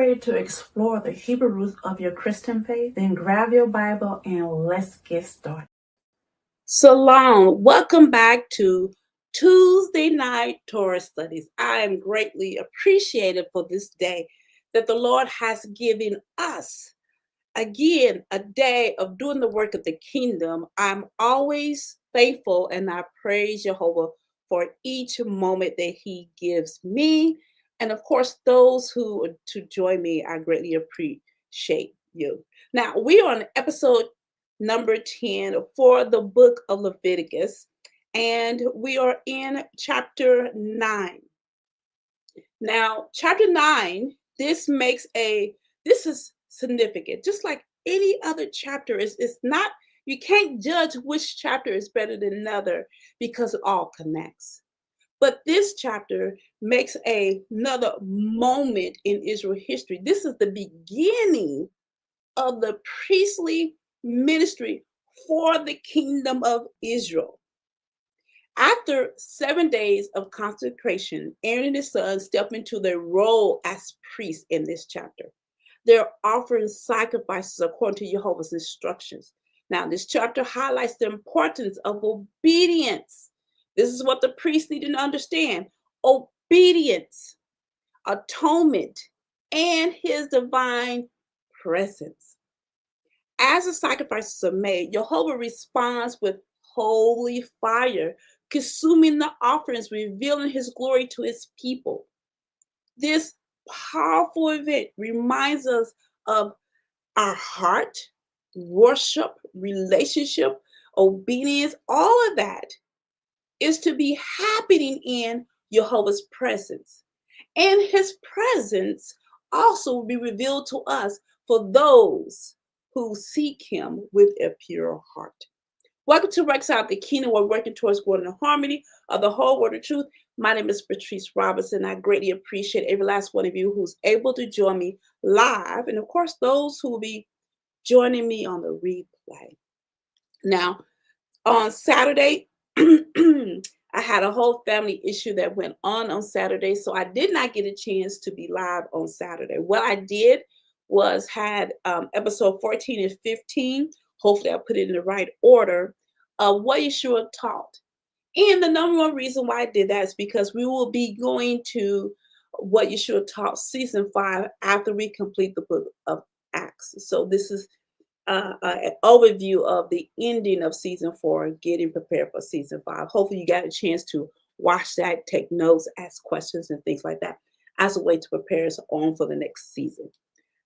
ready to explore the Hebrew roots of your Christian faith? Then grab your Bible and let's get started. Shalom. Welcome back to Tuesday night Torah Studies. I am greatly appreciated for this day that the Lord has given us. Again, a day of doing the work of the kingdom. I'm always thankful and I praise Yehovah for each moment that He gives me. And of course, those who to join me, I greatly appreciate you. Now, we are on episode number 10 for the book of Leviticus, and we are in chapter 9. Now, chapter 9, this is significant. Just like any other chapter, it's not, you can't judge which chapter is better than another because it all connects. But this chapter makes another moment in Israel history. This is the beginning of the priestly ministry for the kingdom of Israel. After 7 days of consecration, Aaron and his sons step into their role as priests in this chapter. They're offering sacrifices according to Yehovah's instructions. Now, this chapter highlights the importance of obedience. This is what the priests need to understand. Obedience, atonement, and his divine presence. As the sacrifices are made, Yehovah responds with holy fire, consuming the offerings, revealing his glory to his people. This powerful event reminds us of our heart, worship, relationship, obedience. All of that is to be happening in Yehovah's presence. And his presence also will be revealed to us for those who seek him with a pure heart. Welcome to Reconcile the Kingdom. We're working towards growing in harmony of the whole word of truth. My name is Patrice Robinson. I greatly appreciate every last one of you who's able to join me live. And of course, those who will be joining me on the replay. Now, on Saturday, I had a whole family issue that went on Saturday, so I did not get a chance to be live on Saturday. What I did was had episode 14 and 15. Hopefully I put it in the right order of what Yeshua taught. And the number one reason why I did that is because we will be going to what Yeshua taught season 5 after we complete the book of Acts. So this is an overview of the ending of season 4, getting prepared for season 5. Hopefully you got a chance to watch that, take notes, ask questions and things like that as a way to prepare us on for the next season.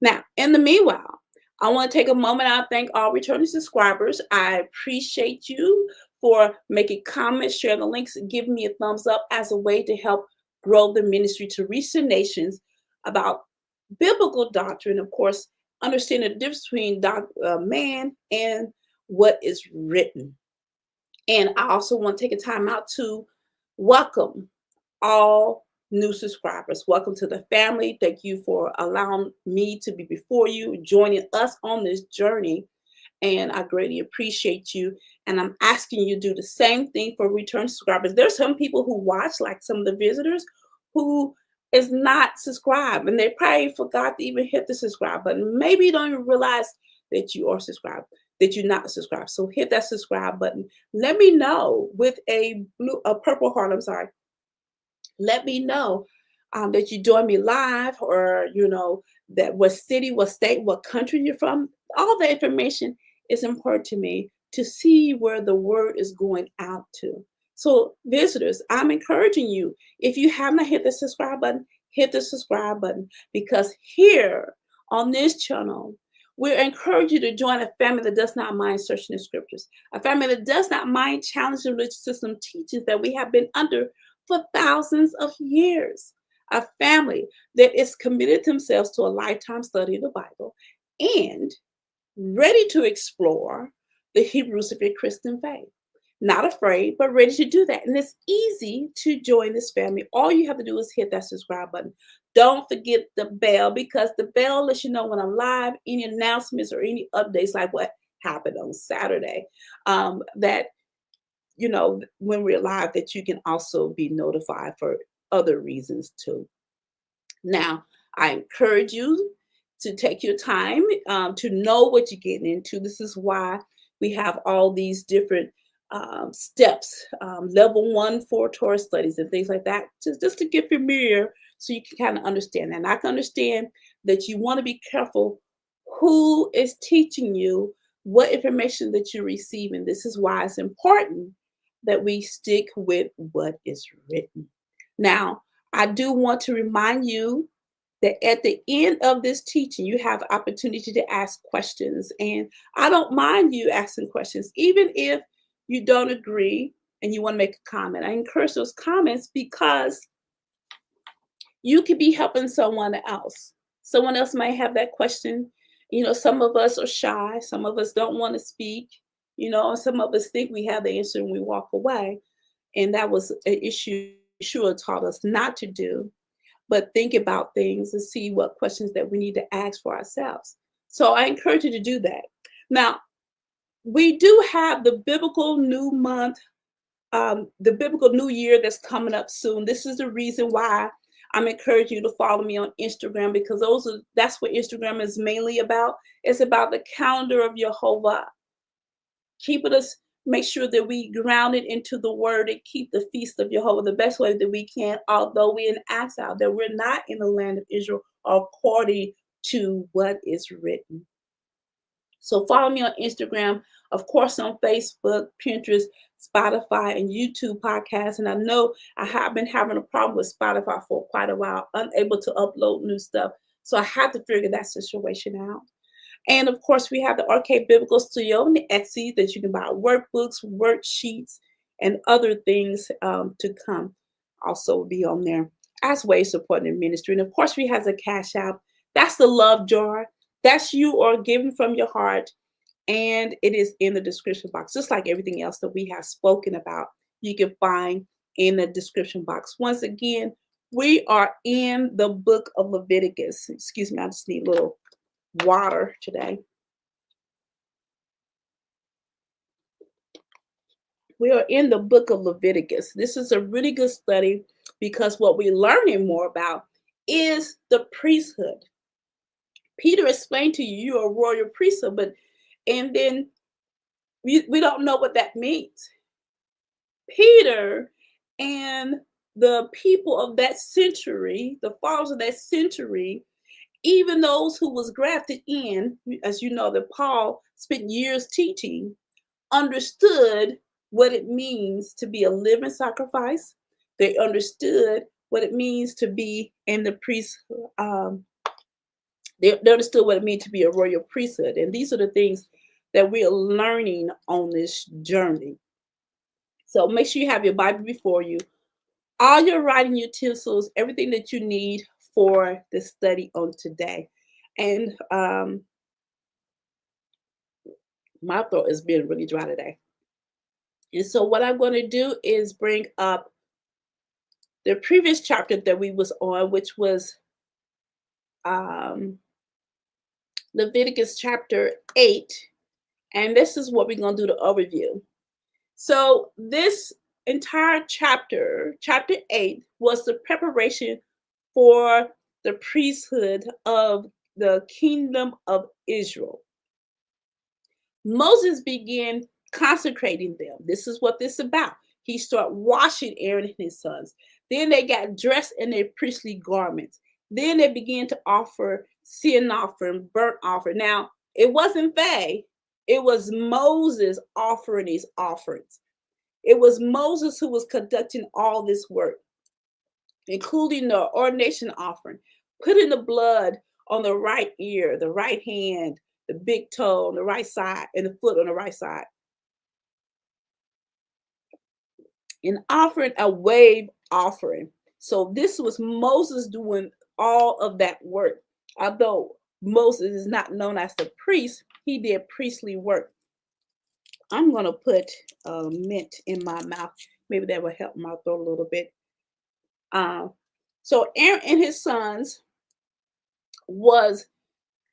Now, in the meanwhile, I want to take a moment out and thank all returning subscribers. I appreciate you for making comments, share the links, and giving me a thumbs up as a way to help grow the ministry to reach the nations about biblical doctrine. Of course, understanding the difference between man and what is written. And I also want to take a time out to welcome all new subscribers. Welcome to the family. Thank you for allowing me to be before you, joining us on this journey. And I greatly appreciate you. And I'm asking you to do the same thing for return subscribers. There's some people who watch, like some of the visitors, who is not subscribed, and they probably forgot to even hit the subscribe button. Maybe you don't even realize that you are subscribed, that you're not subscribed. So hit that subscribe button. Let me know with a purple heart. I'm sorry. Let me know that you join me live, or that what city, what state, what country you're from. All the information is important to me to see where the word is going out to. So visitors, I'm encouraging you, if you have not hit the subscribe button, hit the subscribe button, because here on this channel, we encourage you to join a family that does not mind searching the scriptures, a family that does not mind challenging religious system teachings that we have been under for thousands of years, a family that is committed themselves to a lifetime study of the Bible and ready to explore the Hebrews of your Christian faith. Not afraid, but ready to do that. And it's easy to join this family. All you have to do is hit that subscribe button. Don't forget the bell, because the bell lets you know when I'm live, any announcements or any updates like what happened on Saturday. That, when we're live, that you can also be notified for other reasons too. Now, I encourage you to take your time to know what you're getting into. This is why we have all these different steps, level 1 for Torah studies and things like that, just to get familiar so you can kind of understand that. And I can understand that you want to be careful who is teaching you what information that you're receiving. This is why it's important that we stick with what is written. Now, I do want to remind you that at the end of this teaching, you have the opportunity to ask questions. And I don't mind you asking questions, even if you don't agree and you want to make a comment. I encourage those comments because you could be helping someone else. Someone else might have that question. Some of us are shy. Some of us don't want to speak. Some of us think we have the answer and we walk away. And that was an issue Yeshua taught us not to do, but think about things and see what questions that we need to ask for ourselves. So I encourage you to do that. Now, we do have the biblical new month, the biblical new year that's coming up soon. This is the reason why I'm encouraging you to follow me on Instagram, because that's what Instagram is mainly about. It's about the calendar of Yehovah. Make sure that we ground it into the word and keep the feast of Yehovah the best way that we can, although we're in exile, that we're not in the land of Israel according to what is written. So follow me on Instagram, of course, on Facebook, Pinterest, Spotify, and YouTube podcasts. And I know I have been having a problem with Spotify for quite a while, unable to upload new stuff. So I have to figure that situation out. And of course, we have the Arcade Biblical Studio and the Etsy that you can buy workbooks, worksheets, and other things to come. Also be on there as ways supporting the ministry. And of course, we have the Cash App. That's the love jar. That's you or giving from your heart. And it is in the description box, just like everything else that we have spoken about. You can find in the description box. Once again, we are in the book of Leviticus. Excuse me, I just need a little water today. We are in the book of Leviticus. This is a really good study because what we're learning more about is the priesthood. Peter explained to you you're a royal priesthood, and then we don't know what that means. Peter and the people of that century, the followers of that century, even those who was grafted in, as you know, that Paul spent years teaching, understood what it means to be a living sacrifice. They understood what it means to be in the priesthood. They understood what it means to be a royal priesthood. And these are the things that we are learning on this journey. So make sure you have your Bible before you, all your writing utensils, everything that you need for the study on today. And my throat is being really dry today. And so what I'm going to do is bring up the previous chapter that we was on, which was Leviticus chapter 8. And this is what we're going to do the overview. So this entire chapter 8, was the preparation for the priesthood of the kingdom of Israel. Moses began consecrating them. This is what this is about. He started washing Aaron and his sons. Then they got dressed in their priestly garments. Then they began to offer sin offering, burnt offering. Now, it wasn't they. It was Moses offering these offerings. It was Moses who was conducting all this work, including the ordination offering, putting the blood on the right ear, the right hand, the big toe on the right side, and the foot on the right side. And offering a wave offering. So this was Moses doing all of that work. Although Moses is not known as the priest, he did priestly work. I'm going to put mint in my mouth. Maybe that will help my throat a little bit. So Aaron and his sons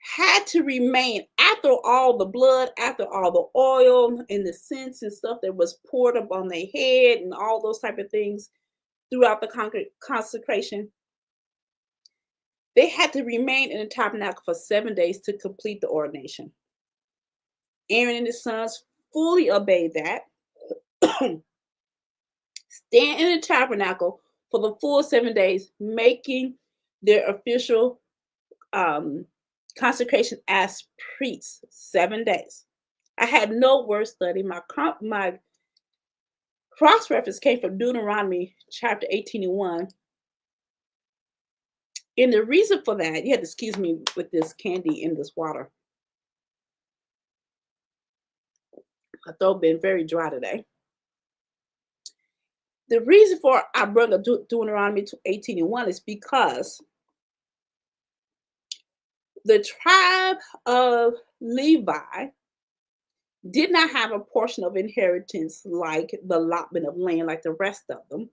had to remain, after all the blood, after all the oil and the scents and stuff that was poured up on their head and all those type of things throughout the consecration, they had to remain in the tabernacle for 7 days to complete the ordination. Aaron and his sons fully obeyed that. Stand in the tabernacle for the full 7 days, making their official consecration as priests. 7 days. I had no word study. My cross reference came from Deuteronomy chapter 18:1. And the reason for that, you have to excuse me with this candy in this water. My throat been very dry today. The reason for I brought up Deuteronomy 18:1 is because the tribe of Levi did not have a portion of inheritance like the allotment of land like the rest of them.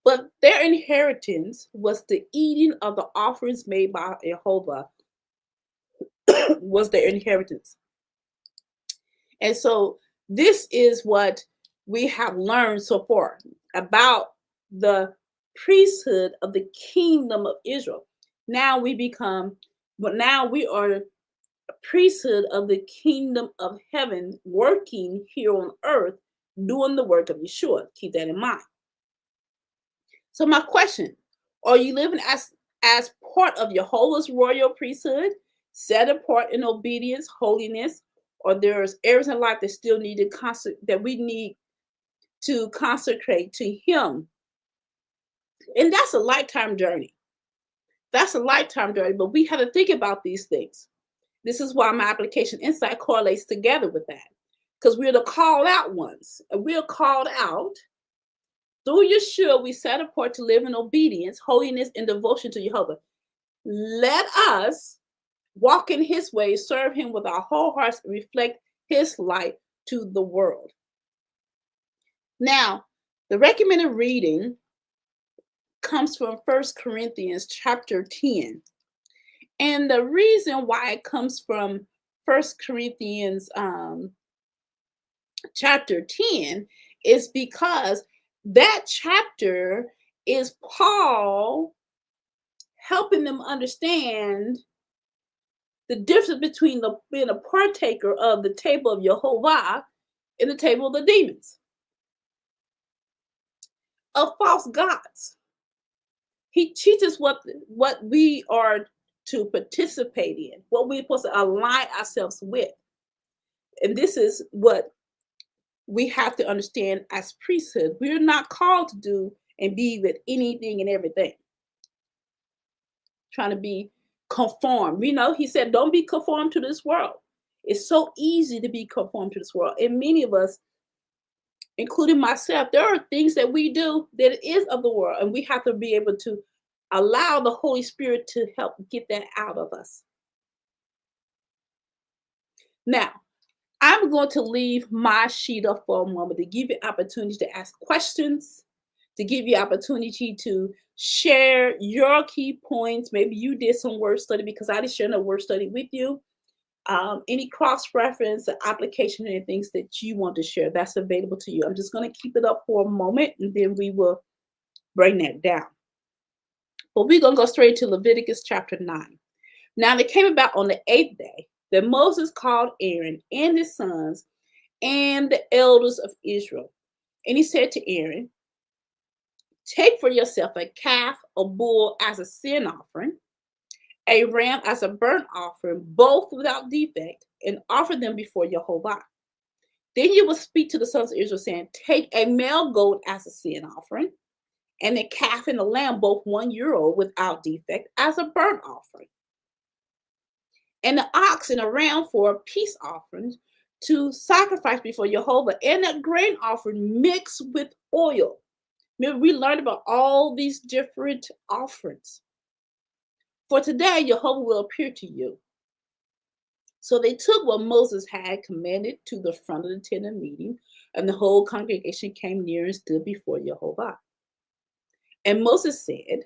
But their inheritance was the eating of the offerings made by Yehovah was their inheritance. And so this is what we have learned so far about the priesthood of the kingdom of Israel. Now we are a priesthood of the kingdom of heaven, working here on earth, doing the work of Yeshua. Keep that in mind. So my question, are you living as part of Jehovah's royal priesthood, set apart in obedience, holiness, or there's areas in life that still that we need to consecrate to him? And that's a lifetime journey. That's a lifetime journey, but we have to think about these things. This is why my application insight correlates together with that, because we're the called out ones, and we're called out through Yeshua. We set apart to live in obedience, holiness, and devotion to Yehovah. Let us walk in his ways, serve him with our whole hearts, and reflect his light to the world. Now, the recommended reading comes from 1 Corinthians chapter 10. And the reason why it comes from 1 Corinthians chapter 10 is because that chapter is Paul helping them understand the difference between being a partaker of the table of Yehovah and the table of the demons, of false gods. He teaches what we are to participate in, what we're supposed to align ourselves with. And this is what we have to understand as priesthood. We're not called to do and be with anything and everything, trying to be conformed. He said, don't be conformed to this world. It's so easy to be conformed to this world. And many of us, including myself, there are things that we do that is of the world, and we have to be able to allow the Holy Spirit to help get that out of us. Now, I'm going to leave my sheet up for a moment to give you opportunity to ask questions, to give you opportunity to share your key points. Maybe you did some word study, because I didn't share no word study with you. Any cross-reference, application, and things that you want to share, that's available to you. I'm just going to keep it up for a moment, and then we will bring that down. But we're going to go straight to Leviticus chapter 9. Now, it came about on the 8th day that Moses called Aaron and his sons and the elders of Israel. And he said to Aaron, take for yourself a calf, a bull as a sin offering, a ram as a burnt offering, both without defect, and offer them before Yehovah. Then you will speak to the sons of Israel, saying, take a male goat as a sin offering, and a calf and a lamb, both 1 year old without defect, as a burnt offering, and the ox and a ram for a peace offering to sacrifice before Yehovah, and a grain offering mixed with oil. Remember, we learned about all these different offerings. For today, Yehovah will appear to you. So they took what Moses had commanded to the front of the tent of meeting, and the whole congregation came near and stood before Yehovah. And Moses said,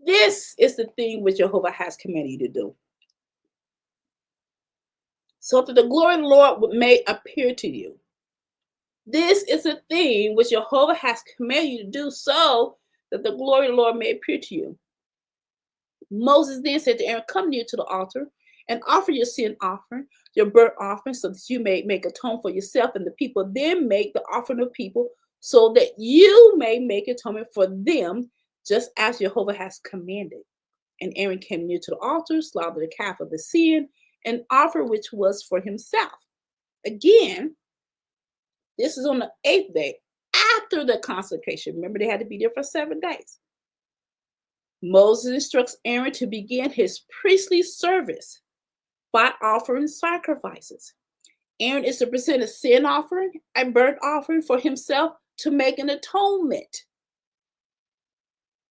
this is the thing which Yehovah has commanded you to do, so that the glory of the Lord may appear to you. This is a thing which Jehovah has commanded you to do, so that the glory of the Lord may appear to you. Moses then said to Aaron, come near to the altar and offer your sin offering, your burnt offering, so that you may make atonement for yourself and the people. Then make the offering of people, so that you may make atonement for them, just as Jehovah has commanded. And Aaron came near to the altar, slaughtered the calf of the sin, and offered which was for himself. Again, this is on the 8th day after the consecration. Remember, they had to be there for 7 days. Moses instructs Aaron to begin his priestly service by offering sacrifices. Aaron is to present a sin offering, a burnt offering for himself to make an atonement.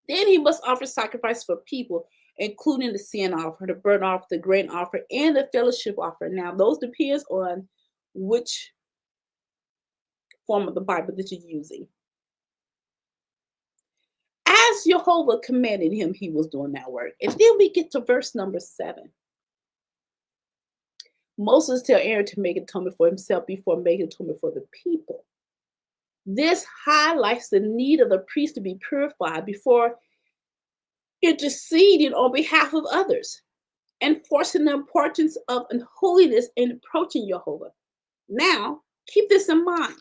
Then he must offer sacrifice for people, including the sin offering, the burnt offering, the grain offering, and the fellowship offering. Now, those depends on which form of the Bible that you're using. As Yehovah commanded him, he was doing that work. And then we get to verse number 7. Moses tells Aaron to make atonement for himself before making atonement for the people. This highlights the need of the priest to be purified before interceding on behalf of others, enforcing the importance of holiness in approaching Yehovah. Now, keep this in mind.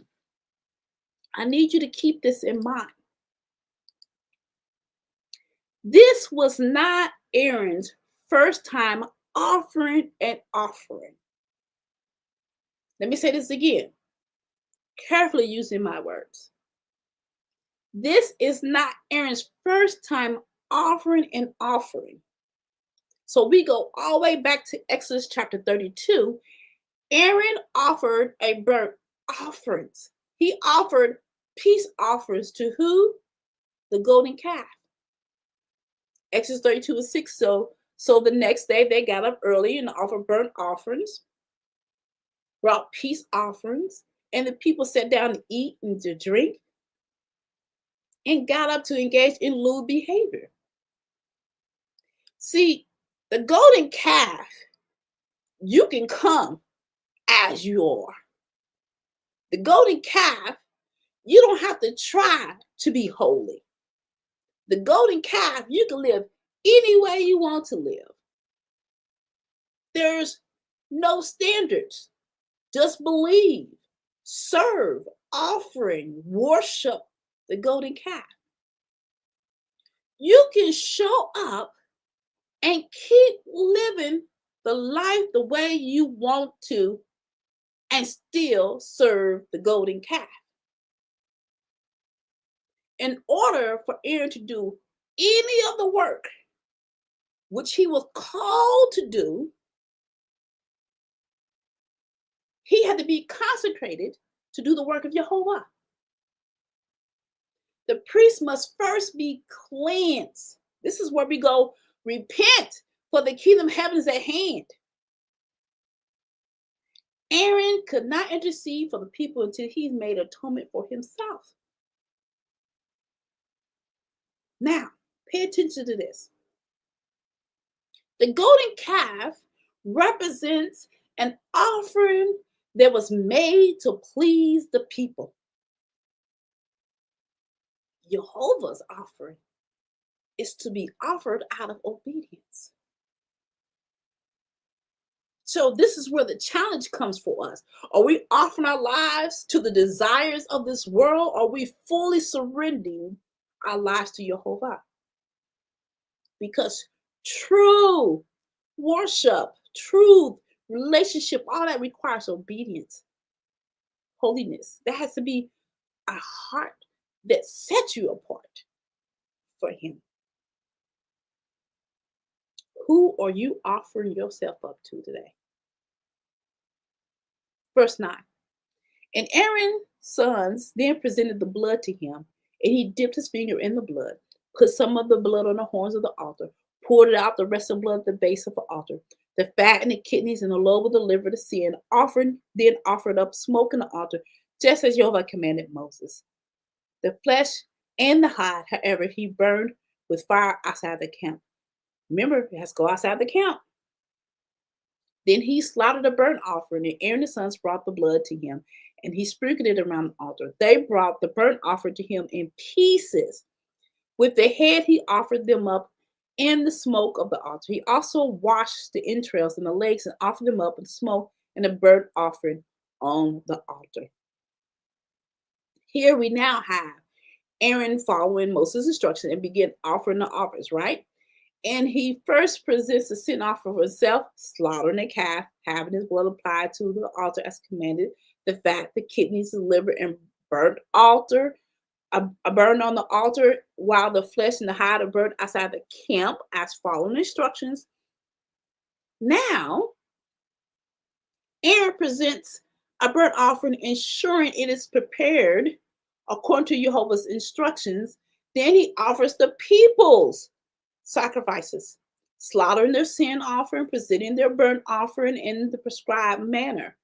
I need you to keep this in mind. This was not Aaron's first time offering an offering. Let me say this again, carefully using my words. This is not Aaron's first time offering an offering. So we go all the way back to Exodus chapter 32. Aaron offered a burnt offerings. He offered peace offerings to who? The golden calf. Exodus 32:6. So the next day they got up early and offered burnt offerings, brought peace offerings, and the people sat down to eat and to drink and got up to engage in lewd behavior. See, the golden calf, you can come as you are. The golden calf, you don't have to try to be holy. The golden calf, you can live any way you want to live. There's no standards. Just believe, serve, offering, worship the golden calf. You can show up and keep living the life the way you want to and still serve the golden calf. In order for Aaron to do any of the work which he was called to do, he had to be consecrated to do the work of Yehovah. The priest must first be cleansed. This is where we go, repent, for the kingdom of heaven is at hand. Aaron could not intercede for the people until he made atonement for himself. Now, pay attention to this. The golden calf represents an offering that was made to please the people. Jehovah's offering is to be offered out of obedience. So this is where the challenge comes for us. Are we offering our lives to the desires of this world? Or are we fully surrendering our lives to Yehovah? Because true worship, truth, relationship, all that requires obedience, holiness. There has to be a heart that sets you apart for Him. Who are you offering yourself up to today? Verse 9. And Aaron's sons then presented the blood to him, and he dipped his finger in the blood, put some of the blood on the horns of the altar, poured it out the rest of the blood at the base of the altar, the fat and the kidneys and the lobe of the liver, the sin, then offered up smoke in the altar, just as Yehovah commanded Moses. The flesh and the hide, however, he burned with fire outside the camp. Remember, it has to go outside the camp. Then he slaughtered a burnt offering, and Aaron and his sons brought the blood to him, and he sprinkled it around the altar. They brought the burnt offering to him in pieces. With the head, he offered them up in the smoke of the altar. He also washed the entrails and the legs and offered them up in smoke and a burnt offering on the altar. Here we now have Aaron following Moses' instruction and begin offering the offerings, right? And he first presents a sin offering for himself, slaughtering a calf, having his blood applied to the altar as commanded, the fat, the kidneys, the liver, and burnt altar, a burn on the altar, while the flesh and the hide are burned outside the camp as following instructions. Now, Aaron presents a burnt offering, ensuring it is prepared according to Yehovah's instructions. Then he offers the people's sacrifices, slaughtering their sin offering, presenting their burnt offering in the prescribed manner.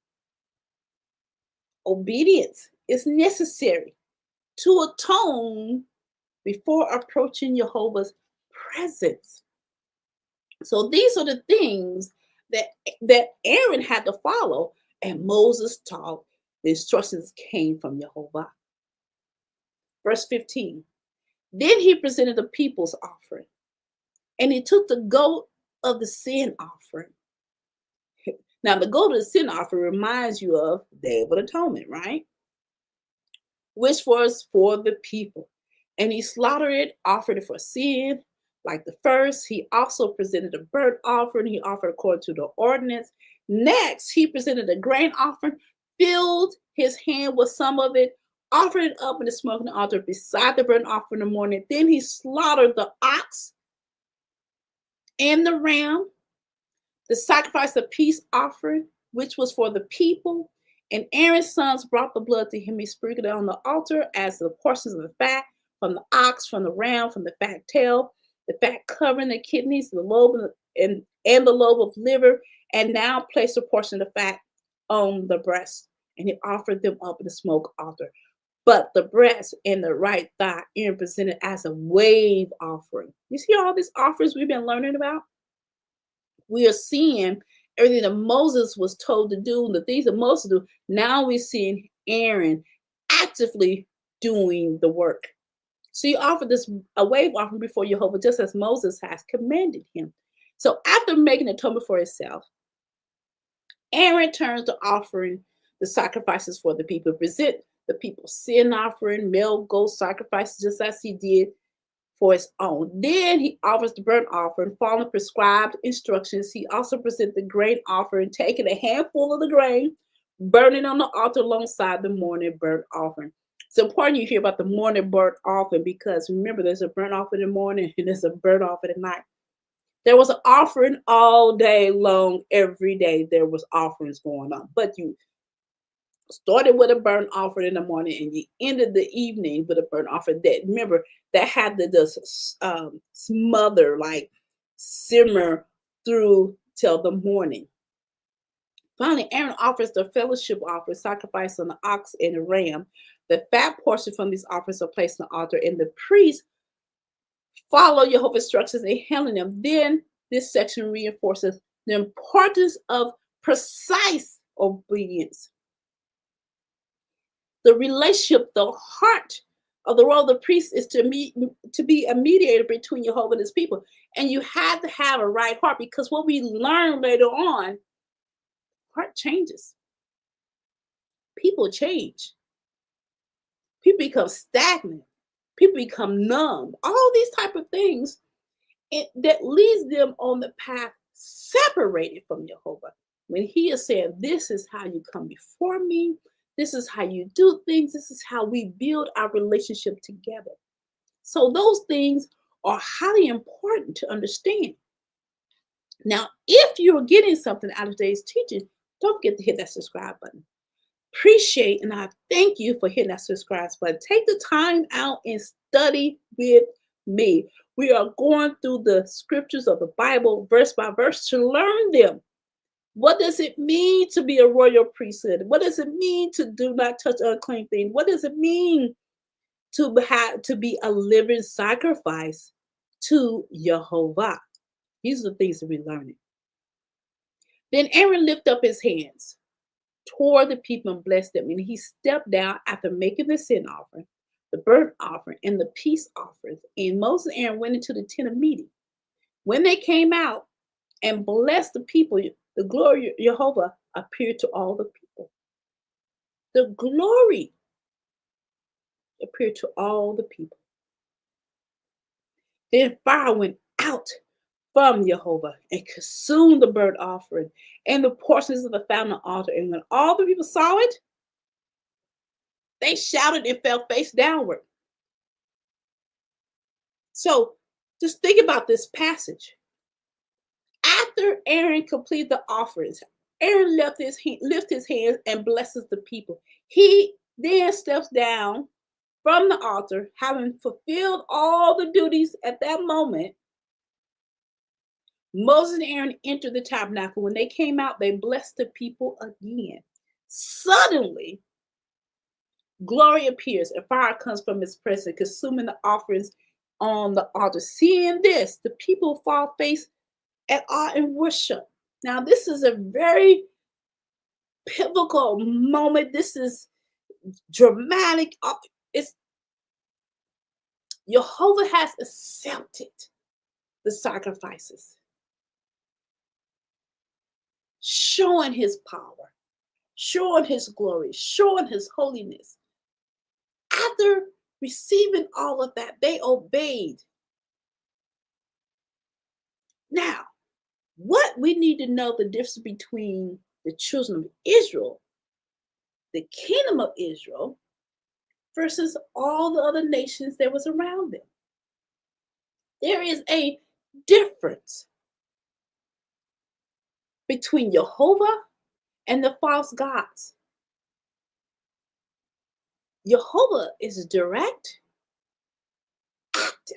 Obedience is necessary to atone before approaching Yehovah's presence. So these are the things that Aaron had to follow, and Moses taught. The instructions came from Yehovah. Verse 15. Then he presented the people's offering, and he took the goat of the sin offering. Now, the goat of the sin offering reminds you of Day of Atonement, right? Which was for the people. And he slaughtered it, offered it for sin, like the first. He also presented a burnt offering. He offered according to the ordinance. Next, he presented a grain offering, filled his hand with some of it, offered it up in the smoking altar beside the burnt offering in the morning. Then he slaughtered the ox and the ram, the sacrifice of peace offering, which was for the people. And Aaron's sons brought the blood to him. He sprinkled it on the altar as the portions of the fat from the ox, from the ram, from the fat tail, the fat covering the kidneys, the lobe, and the lobe of liver, and now placed a portion of the fat on the breast. And he offered them up in the smoke altar. But the breast and the right thigh Aaron presented as a wave offering. You see all these offerings we've been learning about? We are seeing everything that Moses was told to do, the things that Moses do. Now we're seeing Aaron actively doing the work. So he offered this a wave offering before Yehovah, just as Moses has commanded him. So after making atonement for himself, Aaron turns to offering the sacrifices for the people. Present the people's sin offering, male goat sacrifices, just as he did for his own. Then he offers the burnt offering, following prescribed instructions. He also presents the grain offering, taking a handful of the grain, burning on the altar alongside the morning burnt offering. It's important you hear about the morning burnt offering, because remember, there's a burnt offering in the morning and there's a burnt offering at night. There was an offering all day long. Every day there was offerings going on, but you started with a burnt offering in the morning and you ended the evening with a burnt offering. That, remember, that had to just smother, like simmer through till the morning. Finally, Aaron offers the fellowship offering, sacrifice on the ox and the ram. The fat portion from these offerings are placed on the altar, and the priest follow Yehovah's instructions in handling them. Then this section reinforces the importance of precise obedience. The relationship, the heart of the role of the priest is to be a mediator between Yehovah and his people. And you have to have a right heart, because what we learn later on, heart changes. People change. People become stagnant. People become numb. All these type of things that leads them on the path separated from Yehovah. When he is saying, this is how you come before me, this is how you do things, this is how we build our relationship together. So those things are highly important to understand. Now, if you're getting something out of today's teaching, don't forget to hit that subscribe button. Appreciate, and I thank you for hitting that subscribe button. Take the time out and study with me. We are going through the scriptures of the Bible verse by verse to learn them. What does it mean to be a royal priesthood? What does it mean to do not touch unclean things? What does it mean to be a living sacrifice to Yehovah? These are the things that we're learning. Then Aaron lifted up his hands toward the people and blessed them. And he stepped down after making the sin offering, the burnt offering, and the peace offerings. And Moses and Aaron went into the tent of meeting. When they came out and blessed the people, the glory of Yehovah appeared to all the people. The glory appeared to all the people. Then fire went out from Yehovah and consumed the burnt offering and the portions of the fountain altar. And when all the people saw it, they shouted and fell face downward. So just think about this passage. After Aaron completed the offerings, Aaron lifted his hands and blesses the people. He then steps down from the altar, having fulfilled all the duties at that moment. Moses and Aaron entered the tabernacle. When they came out, they blessed the people again. Suddenly, glory appears, and fire comes from his presence, consuming the offerings on the altar. Seeing this, the people fall face at awe and worship. Now, this is a very pivotal moment. This is dramatic. It's Yehovah has accepted the sacrifices, showing his power, showing his glory, showing his holiness. After receiving all of that, they obeyed. Now, what we need to know the difference between the children of Israel, the kingdom of Israel, versus all the other nations that was around them. There is a difference between Yehovah and the false gods. Yehovah is direct, active.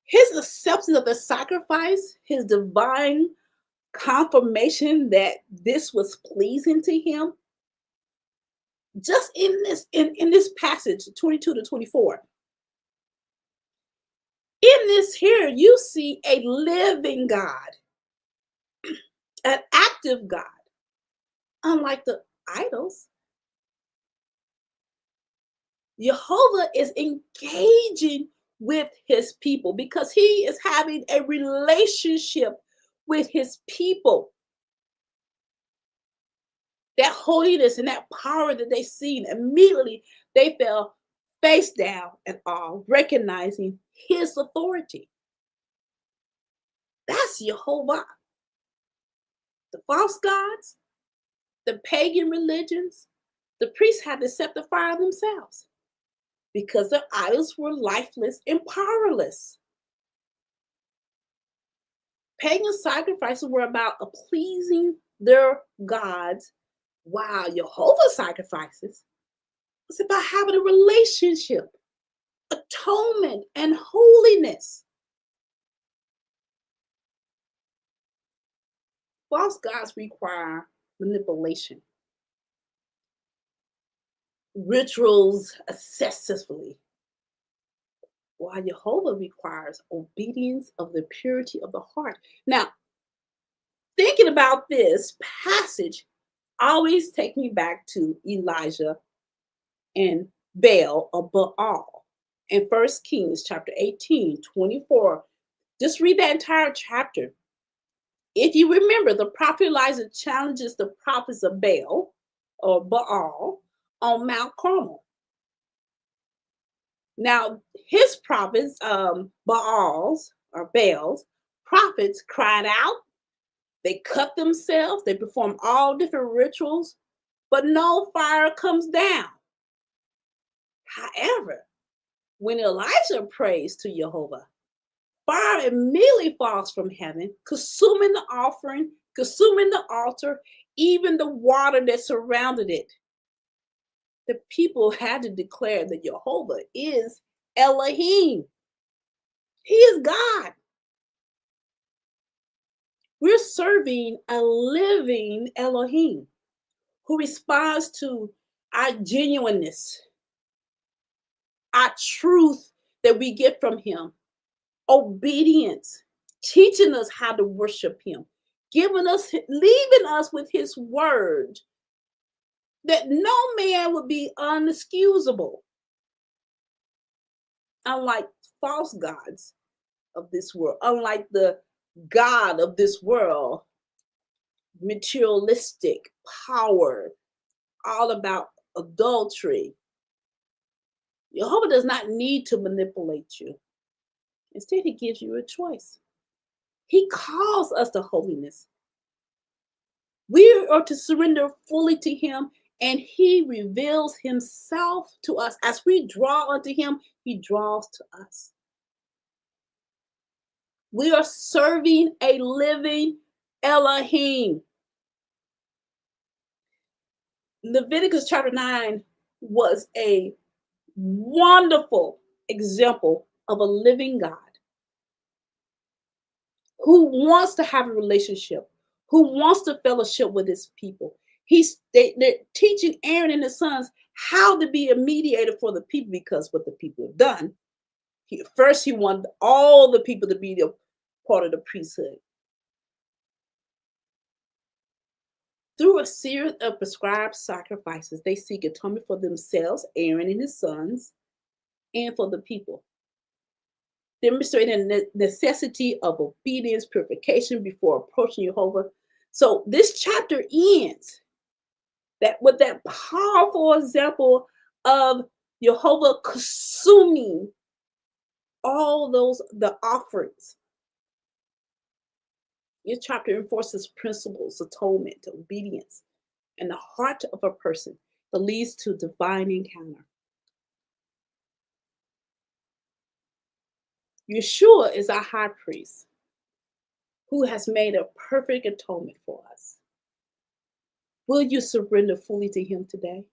His acceptance of the sacrifice, his divine confirmation that this was pleasing to him, just in this passage 22 to 24. In this here, you see a living God, an active God, unlike the idols. Yehovah is engaging with his people because he is having a relationship with his people. That holiness and that power that they seen, immediately they fell face down and all, recognizing his authority. That's Yehovah. The false gods, the pagan religions, the priests had to set the fire themselves because their idols were lifeless and powerless. Pagan sacrifices were about pleasing their gods, while Yehovah's sacrifices was about having a relationship, atonement, and holiness. False gods require manipulation, rituals excessively, while Yehovah requires obedience of the purity of the heart. Now, thinking about this passage always take me back to Elijah and Baal or Baal in 1 Kings chapter 18, 24. Just read that entire chapter. If you remember, the prophet Elijah challenges the prophets of Baal or Baal on Mount Carmel. Now, his prophets, Baal's prophets cried out. They cut themselves. They perform all different rituals, but no fire comes down. However, when Elijah prays to Yehovah, fire immediately falls from heaven, consuming the offering, consuming the altar, even the water that surrounded it. The people had to declare that Yehovah is Elohim. He is God. We're serving a living Elohim who responds to our genuineness, our truth that we get from him, obedience, teaching us how to worship him, leaving us with his word, that no man would be unexcusable, unlike false gods of this world, unlike the God of this world, materialistic power, all about adultery. Yehovah does not need to manipulate you. Instead, he gives you a choice. He calls us to holiness. We are to surrender fully to him, and he reveals himself to us. As we draw unto him, he draws to us. We are serving a living Elohim. Leviticus chapter 9 was a wonderful example of a living God who wants to have a relationship, who wants to fellowship with his people. They're teaching Aaron and his sons how to be a mediator for the people, because what the people have done. First, he wanted all the people to be the part of the priesthood. Through a series of prescribed sacrifices, they seek atonement for themselves, Aaron and his sons, and for the people, demonstrating the necessity of obedience, purification before approaching Yehovah. So this chapter ends with that powerful example of Yehovah consuming all the offerings. This chapter enforces principles, atonement, obedience, and the heart of a person that leads to divine encounter. Yeshua is our high priest who has made a perfect atonement for us. Will you surrender fully to him today?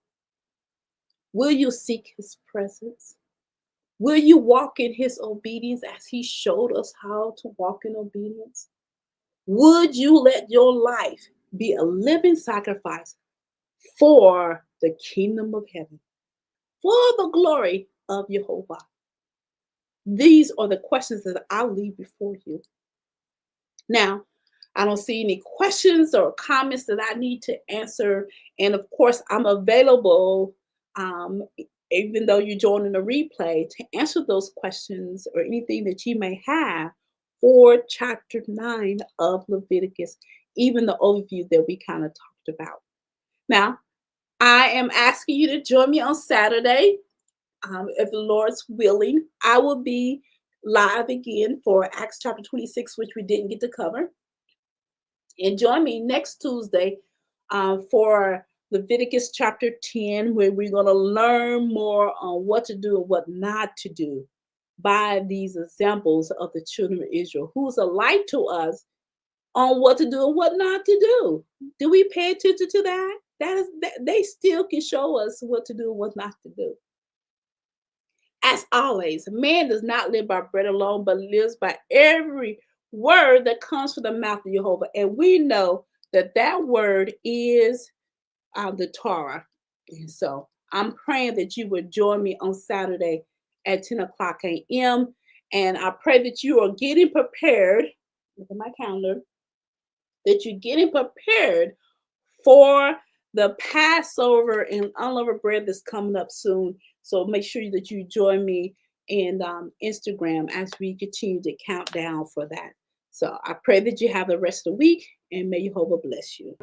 Will you seek his presence? Will you walk in his obedience as he showed us how to walk in obedience? Would you let your life be a living sacrifice for the kingdom of heaven, for the glory of Yehovah? These are the questions that I'll leave before you. Now, I don't see any questions or comments that I need to answer. And of course, I'm available, even though you're joining the replay, to answer those questions or anything that you may have for chapter 9 of Leviticus, even the overview that we kind of talked about. Now, I am asking you to join me on Saturday. If the Lord's willing, I will be live again for Acts chapter 26, which we didn't get to cover. And join me next Tuesday for Leviticus chapter 10, where we're going to learn more on what to do and what not to do by these examples of the children of Israel, who's a light to us on what to do and what not to do. Do we pay attention to that? They still can show us what to do and what not to do. As always, man does not live by bread alone, but lives by every word that comes from the mouth of Yehovah. And we know that that word is the Torah. And so I'm praying that you would join me on Saturday at 10 o'clock a.m. And I pray that you are getting prepared, look at my calendar, that you're getting prepared for the Passover and unleavened bread that's coming up soon. So make sure that you join me in Instagram as we continue to count down for that. So I pray that you have the rest of the week, and may Yehovah bless you.